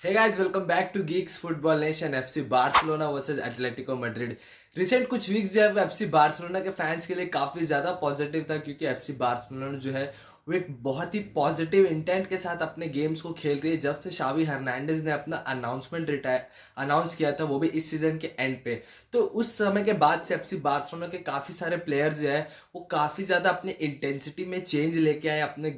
Hey guys, welcome back to Geeks Football Nation. FC Barcelona versus Atletico Madrid. Recent कुछ weeks जो है वो FC Barcelona के fans के लिए काफी ज्यादा पॉजिटिव था, क्योंकि एफसी बार्सिलोना जो है वो एक बहुत ही पॉजिटिव इंटेंट के साथ अपने गेम्स को खेल रही है। जब से शावी हर्नांडेज ने अपना अनाउंस किया था, वो भी इस सीजन के एंड पे, तो उस समय के बाद से एफसी बार्सिलोना के काफी सारे प्लेयर्स जो है वो काफी ज्यादा अपनी इंटेंसिटी में चेंज लेके आए, अपने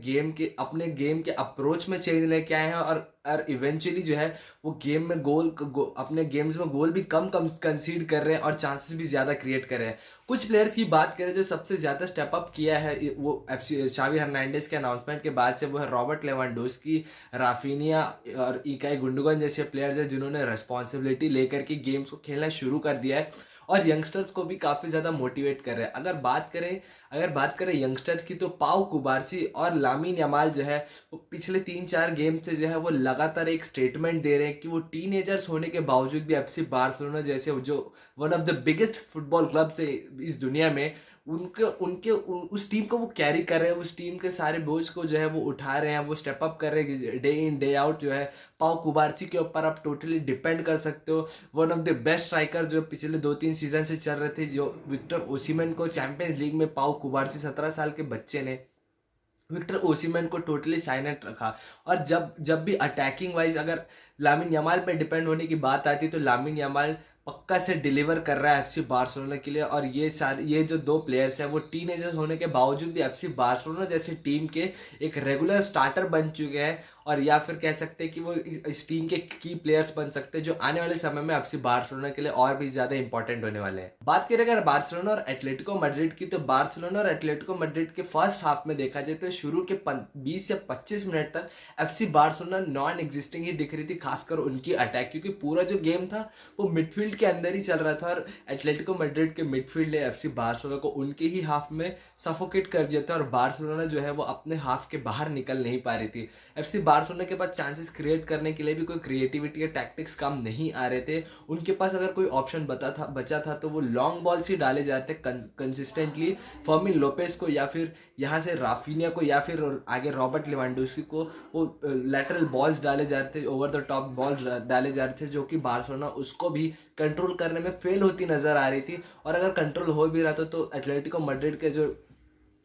गेम के अप्रोच में चेंज लेके आए हैं और इवेंचुअली जो है वो गेम में अपने गेम्स में गोल भी कम कंसीड कर रहे हैं और चांसेस भी ज्यादा क्रिएट कर रहे हैं। कुछ प्लेयर्स की बात करें जो सबसे ज्यादा स्टेप अप किया है वो एफसी शावी हर्नांडेज के अनाउंसमेंट के बाद से, वो है रॉबर्ट लेवांडोस्की, राफिनिया और इकाई गुंडोगन जैसे प्लेयर्स हैं जिन्होंने रेस्पॉन्सिबिलिटी लेकर के गेम्स को खेलना शुरू कर दिया है और यंगस्टर्स को भी काफी ज्यादा मोटिवेट कर रहे हैं। अगर बात करें यंगस्टर्स की, तो पाउ कुबार्सी और लामिन यमाल जो है वो पिछले 3-4 गेम से जो है वो लगातार एक स्टेटमेंट दे रहे हैं कि वो टीनेजर्स होने के बावजूद भी एफसी बार्सिलोना जैसे जो one of the biggest football club से इस दुनिया में, उनके उनके उस टीम को वो कैरी कर रहे हैं, उस टीम के सारे बोझ को जो है वो उठा रहे हैं, वो स्टेप अप कर रहे हैं डे इन डे आउट। जो है पाउ कुबार्सी के ऊपर आप टोटली डिपेंड कर सकते हो। One of the best striker जो पिछले 2-3 सीजन से चल रहे थे, जो विक्टर ओसिमेन को चैंपियंस लीग में पाउ कुबार्सी 17 साल के बच्चे ने विक्टर ओसिमेन को टोटली साइलेंट रखा। और जब जब भी अटैकिंग वाइज अगर लामिन यमाल पे डिपेंड होने की बात आती है, तो लामिन यमाल पक्का से डिलीवर कर रहा है एफसी बार्सिलोना के लिए। और ये जो दो प्लेयर्स हैं वो टीनेजर्स होने के बावजूद भी एफसी बार्सिलोना जैसी टीम के एक रेगुलर स्टार्टर बन चुके हैं, और या फिर कह सकते हैं कि वो इस टीम के की प्लेयर्स बन सकते हैं जो आने वाले समय में एफसी बार्सिलोना के लिए और भी ज्यादा इंपॉर्टेंट होने वाले हैं। बात करें अगर बार्सिलोना और एटलेटिको मैड्रिड की, तो बार्सिलोना और एटलेटिको मैड्रिड के फर्स्ट हाफ में देखा जाए तो शुरू के 20 से 25 मिनट तक एफसी बार्सिलोना नॉन एग्जिस्टिंग ही दिख रही थी, खासकर उनकी अटैक, क्योंकि पूरा जो गेम था वो मिडफील्ड के अंदर ही चल रहा था और एटलेटिको मैड्रिड के मिडफील्ड ने एफसी बार्सिलोना को उनके ही हाफ में सफोकेट कर दिया था और बार्सिलोना जो है वो अपने हाफ के बाहर निकल नहीं पा रही थी। एफसी बार्सिलोना के पास चांसेस क्रिएट करने के लिए भी कोई क्रिएटिविटी या टैक्टिक्स काम नहीं आ रहे थे। उनके पास अगर कोई ऑप्शन बचा था तो वो लॉन्ग बॉल्स ही डाले जाते कंसिस्टेंटली फर्मिन लोपेस को, या फिर यहाँ से राफिनिया को, या फिर आगे रॉबर्ट लेवांडोस्की को वो लेटरल बॉल्स डाले जा रहे थे, ओवर द टॉप बॉल्स डाले जा रहे थे, जो कि बार्सिलोना उसको भी कंट्रोल करने में फेल होती नजर आ रही थी। और अगर कंट्रोल हो भी रहा था तो एटलेटिको मैड्रिड के जो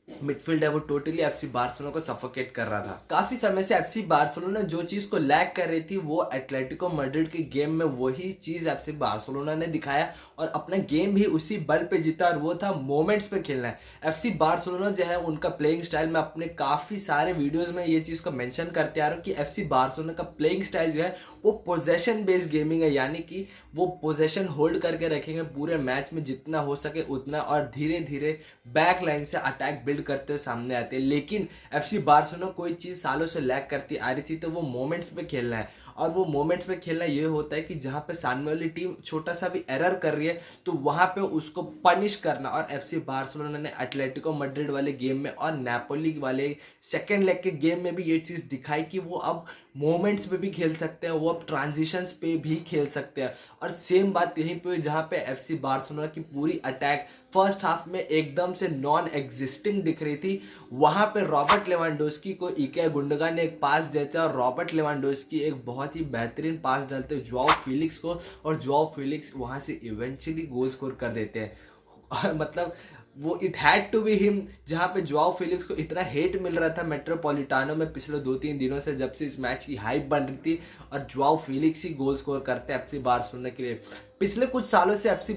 मिडफील्ड है वो टोटली एफसी बार्सिलोना को सफोकेट कर रहा था। काफी समय से एफसी बार्सिलोना जो चीज को लैक कर रही थी वो एटलेटिको मैड्रिड के गेम में वही चीज एफसी बार्सिलोना ने दिखाया और अपना गेम भी उसी बल पे जीता, और वो था मोमेंट्स पे खेलना है। एफसी बार्सिलोना जो है उनका प्लेइंग स्टाइल में अपने काफी सारे वीडियोस में ये चीज को मेंशन करते आ रहा हूँ कि एफसी बार्सिलोना का प्लेइंग स्टाइल जो है वो पोजेशन बेस्ड गेमिंग है, यानी कि वो पोजेशन होल्ड करके रखेंगे पूरे मैच में जितना हो सके उतना, और धीरे धीरे बैक लाइन से अटैक बिल्ड करते हुए सामने आते हैं। लेकिन एफसी बार्सिलोना कोई चीज सालों से लैक करती आ रही थी, तो वो मोमेंट्स पे खेलना है। और वो मोमेंट्स में खेलना ये होता है कि जहां पे सामने वाली टीम छोटा सा भी एरर कर रही है तो वहां पे उसको पनिश करना। और एफसी बार्सिलोना ने एटलेटिको मैड्रिड वाले गेम में और नेपोली वाले सेकेंड लेग के गेम में भी ये चीज दिखाई कि वो अब मोमेंट्स पे भी खेल सकते हैं, वो अब ट्रांजिशंस पे भी खेल सकते हैं। और सेम बात यहीं पे जहां पे एफसी बार्सिलोना की पूरी अटैक फर्स्ट हाफ में एकदम से नॉन एग्जिस्टिंग दिख रही थी, वहां पे रॉबर्ट लेवांडोस्की को इके गुंडोगन ने एक पास देते और रॉबर्ट लेवांडोस्की एक बहुत ही बेहतरीन पास डालते जुआओ फिलिक्स को, और जुआओ फिलिक्स वहां से इवेंचुअली गोल स्कोर कर देते हैं। और मतलब वो it had to be him, जहां पे जुआओ फिलिक्स को इतना हेट मिल रहा था मेट्रोपॉलिटानो में पिछले 2-3 दिनों से, जब से इस मैच की हाइप बन रही थी, और जुआओ फिलिक्स ही गोल स्कोर करते हैं एफसी बार्सिलोना के लिए। पिछले कुछ सालों से एफसी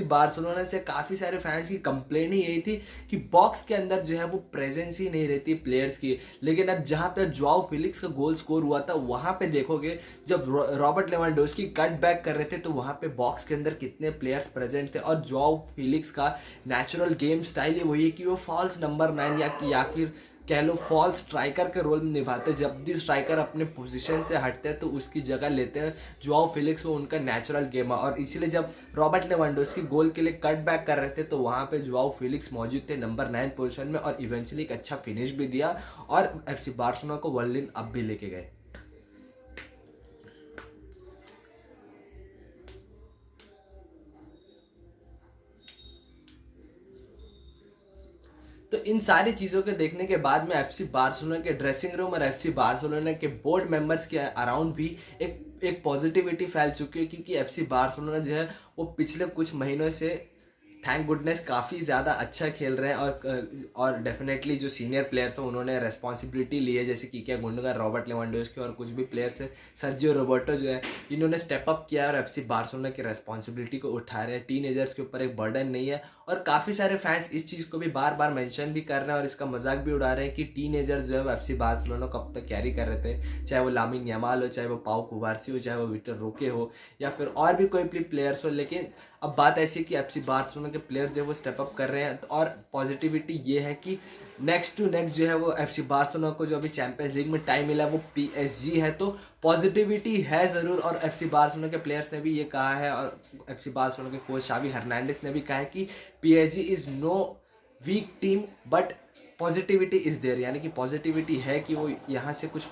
बार्सिलोना से काफी सारे फैंस की कंप्लेन ही यही थी कि बॉक्स के अंदर जो है वो प्रेजेंस ही नहीं रहती प्लेयर्स की। लेकिन अब जहां पे जुआओ फिलिक्स का गोल स्कोर हुआ था, वहां पे देखोगे जब रॉबर्ट लेवांडोस्की कट बैक कर रहे थे तो वहां पे बॉक्स के अंदर कितने प्लेयर्स प्रेजेंट थे। और जुआओ फिलिक्स का नेचुरल गेम स्टाइल ही वही है कि वो फॉल्स नंबर 9 या फिर कह लो फॉल्स स्ट्राइकर के रोल में निभाते हैं। जब भी स्ट्राइकर अपने पोजीशन से हटते हैं तो उसकी जगह लेते हैं जुआओ फिलिक्स, वो उनका नेचुरल गेम है। और इसीलिए जब रॉबर्ट लेवांडोस्की गोल के लिए कट बैक कर रहे थे तो वहां पे जुआओ फिलिक्स मौजूद थे नंबर 9 पोजीशन में, और इवेंचुअली एक अच्छा फिनिश भी दिया और एफसी बार्सिलोना को वर्ल्ड इन अब भी लेके गए। तो इन सारी चीज़ों के देखने के बाद में एफसी बार्सिलोना के ड्रेसिंग रूम और एफसी बार्सिलोना के बोर्ड मेंबर्स के अराउंड भी एक पॉजिटिविटी फैल चुकी है, क्योंकि एफसी बार्सिलोना जो है वो पिछले कुछ महीनों से थैंक गुडनेस काफ़ी ज़्यादा अच्छा खेल रहे हैं और डेफिनेटली जो सीनियर प्लेयर्स हैं उन्होंने रेस्पॉन्सिबिलिटी ली है, जैसे किकिया गुंडोगान, रॉबर्ट लेवेंडोव्स्की और कुछ भी प्लेयर्स है, सर्जियो रोबर्टो जो है, इन्होंने स्टेप अप किया और एफसी बार्सिलोना की रेस्पॉन्सिबिलिटी को उठा रहे हैं। टीनेजर्स के ऊपर एक बर्डन नहीं है और काफ़ी सारे फैंस इस चीज़ को भी बार बार मेंशन भी कर रहे हैं और इसका मजाक भी उड़ा रहे हैं कि टीनेजर जो है वो एफसी बार्सिलोना को अब तक कैरी कर रहे थे, चाहे वो लामिन यमाल हो, चाहे वो पाउ कुबार्सी हो, चाहे वो विक्टर रोके हो या फिर और भी कोई प्लेयर्स हो। लेकिन अब बात ऐसी है कि एफसी बार्सिलोना के प्लेयर्स जो है वो स्टेप अप कर रहे हैं और पॉजिटिविटी ये है कि नेक्स्ट टू नेक्स्ट जो है वो एफसी बार्सिलोना को जो अभी चैंपियंस लीग में टाइम मिला वो पीएसजी है, तो पॉजिटिविटी है ज़रूर। और एफसी बार्सिलोना के प्लेयर्स ने भी ये कहा है और एफसी बार्सिलोना के कोच शावी हर्नांडिस ने भी कहा है कि PSG is no weak team but positivity is there, यानी कि पॉजिटिविटी है कि वो यहाँ से कुछ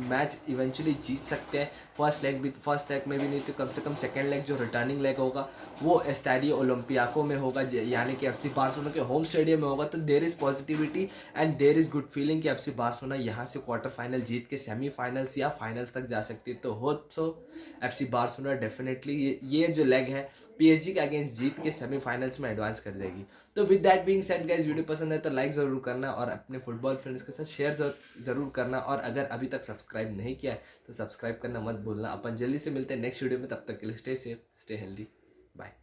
मैच इवेंचुअली जीत सकते हैं। फर्स्ट लेग में भी नहीं तो कम से कम सेकेंड लेग जो रिटर्निंग लेग होगा वो स्टैडियो ओलंपियाको में होगा, यानी कि एफसी बार्सिलोना के होम स्टेडियम में होगा। तो there is positivity and there is good feeling कि एफसी बार्सिलोना यहाँ से क्वार्टर फाइनल जीत के सेमीफाइनल्स या फाइनल्स तक जा सकती है। तो hope so FC Barcelona definitely ये जो लेग है पीएसजी के अगेंस्ट जीत के सेमीफाइनल्स में एडवांस कर जाएगी। तो with that being said guys, video पसंद है तो लाइक ज़रूर करना और अपने फुटबॉल फ्रेंड्स के साथ शेयर ज़रूर करना, और अगर अभी तक सब्सक्राइब नहीं किया है तो सब्सक्राइब करना मत भूलना। अपन जल्दी से मिलते हैं नेक्स्ट वीडियो में, तब तक के लिए stay safe, stay healthy, bye.